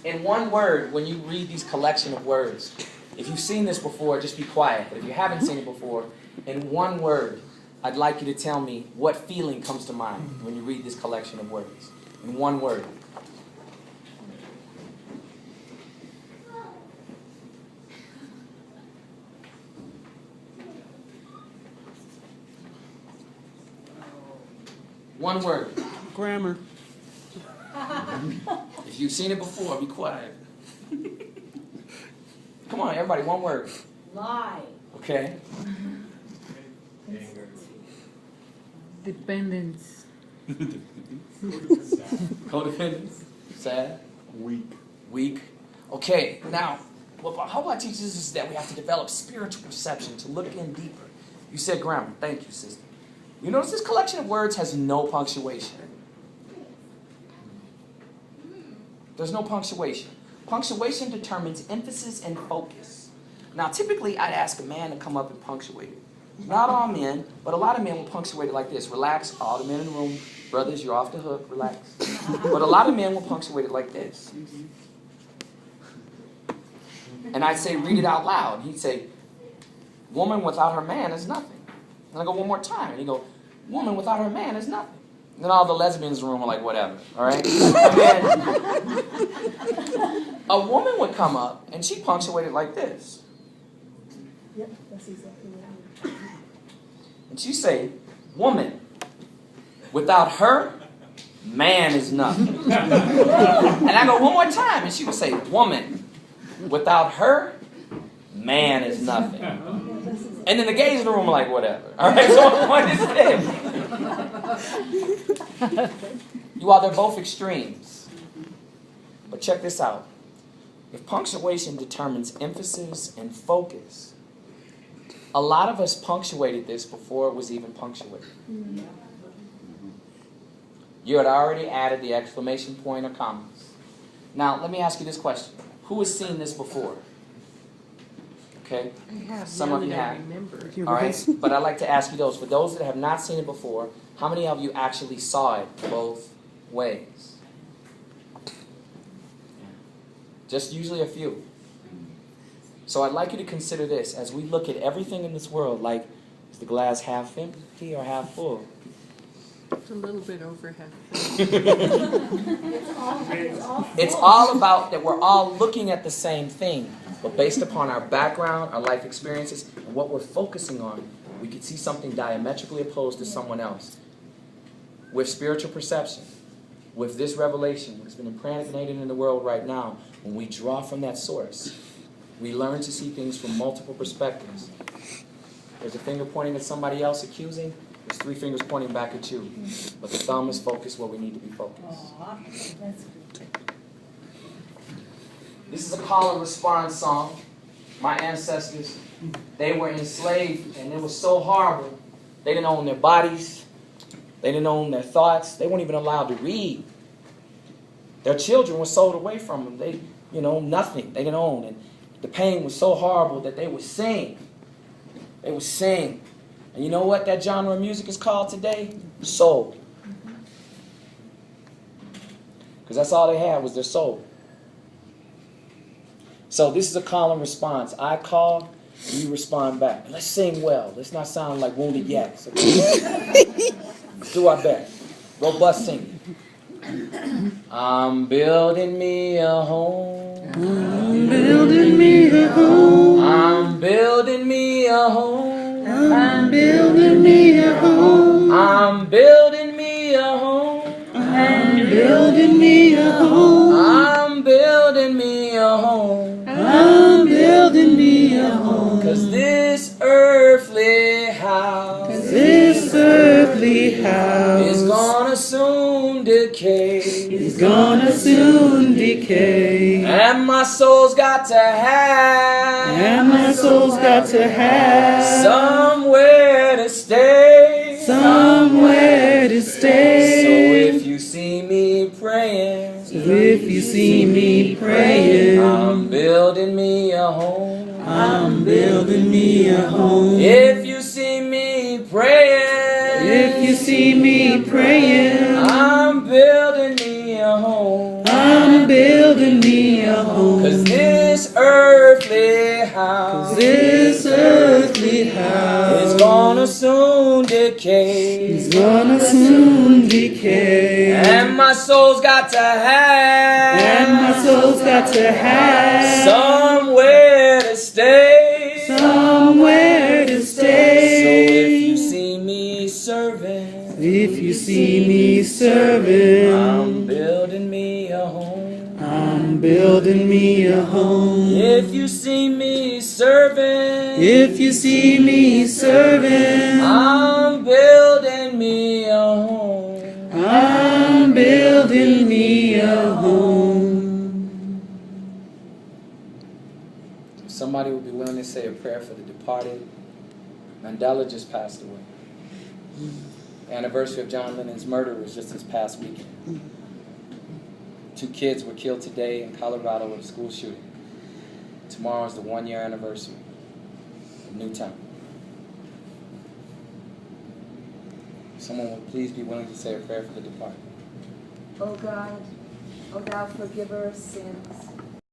in one word, when you read these collection of words, if you've seen this before, just be quiet. But if you haven't seen it before, in one word, I'd like you to tell me what feeling comes to mind when you read this collection of words. In one word. One word. Grammar. If you've seen it before, be quiet. Come on, everybody, one word. Lie. Okay. Anger. Dependence. Codependence. Sad. Weak. Weak. Okay, now, how I teach this is that we have to develop spiritual perception to look in deeper. You said grammar. Thank you, sister. You notice this collection of words has no punctuation. There's no punctuation. Punctuation determines emphasis and focus. Now, typically, I'd ask a man to come up and punctuate it. Not all men, but a lot of men will punctuate it like this. Relax, all the men in the room. Brothers, you're off the hook. Relax. But a lot of men will punctuate it like this. And I'd say, read it out loud. He'd say, woman without her man is nothing. And I go, one more time. And he'd go, woman without her man is nothing. And then all the lesbians in the room are like, whatever. All right? And then a woman would come up, and she'd punctuate it like this. Yep, that's exactly what I mean. And she'd say, woman without her, man is nothing. And I go, one more time. And she would say, woman without her, man is nothing. And then the gays in the room are like, whatever. All right, so my point is this. You all, they're both extremes. But check this out. If punctuation determines emphasis and focus, a lot of us punctuated this before it was even punctuated. You had already added the exclamation point or commas. Now, let me ask you this question. Who has seen this before? Okay? Some of you have. All right? But I'd like to ask you those. For those that have not seen it before, how many of you actually saw it both ways? Just usually a few. So I'd like you to consider this as we look at everything in this world, like, is the glass half empty or half full? It's a little bit over half. It's all about that we're all looking at the same thing, but based upon our background, our life experiences, and what we're focusing on, we could see something diametrically opposed to someone else. With spiritual perception, with this revelation that's been impregnated in the world right now, when we draw from that source, we learn to see things from multiple perspectives. There's a finger pointing at somebody else accusing. There's 3 fingers pointing back at you. But the thumb is focused where we need to be focused. This is a call and response song. My ancestors, they were enslaved, and it was so horrible. They didn't own their bodies. They didn't own their thoughts. They weren't even allowed to read. Their children were sold away from them. They, nothing. They didn't own. And the pain was so horrible that they would sing. They would sing. And you know what that genre of music is called today? Soul. Because that's all they had was their soul. So this is a call and response. I call, and you respond back. Let's sing well. Let's not sound like wounded yaks. Okay? Let's do our best. Robust singing. I'm building me a home. I'm building me a home. I'm building me a home. I'm building me a home. I'm building me a home. I'm building me a home. I'm building me a home. I'm building me a home. 'Cause this earthly house This earthly house is gonna soon decay. is gonna soon decay. And my soul's got to have. And my soul's got to have Somewhere to stay. somewhere to stay. So if you see me praying, So if you see me praying, I'm building me a home. I'm building me a home. If you see me praying, If you see me praying, I'm building me a home. I'm I'm building me a home. 'Cause this earthly house This earthly house is gonna soon decay. is gonna soon decay. And my soul's got to have. And my soul's got to have somewhere to stay. somewhere to stay. So if you see me serving, If you see me serving, I'm building me a home. I'm building me a home. If you see me serving, If you see me serving, I'm building me a home. I'm building me a home. If somebody would be willing to say a prayer for the departed. Mandela just passed away. The anniversary of John Lennon's murder was just this past weekend. 2 kids were killed today in Colorado with a school shooting. Tomorrow is the 1-year anniversary of Newtown. Someone would please be willing to say a prayer for the departed. O God, O thou forgiver of sins,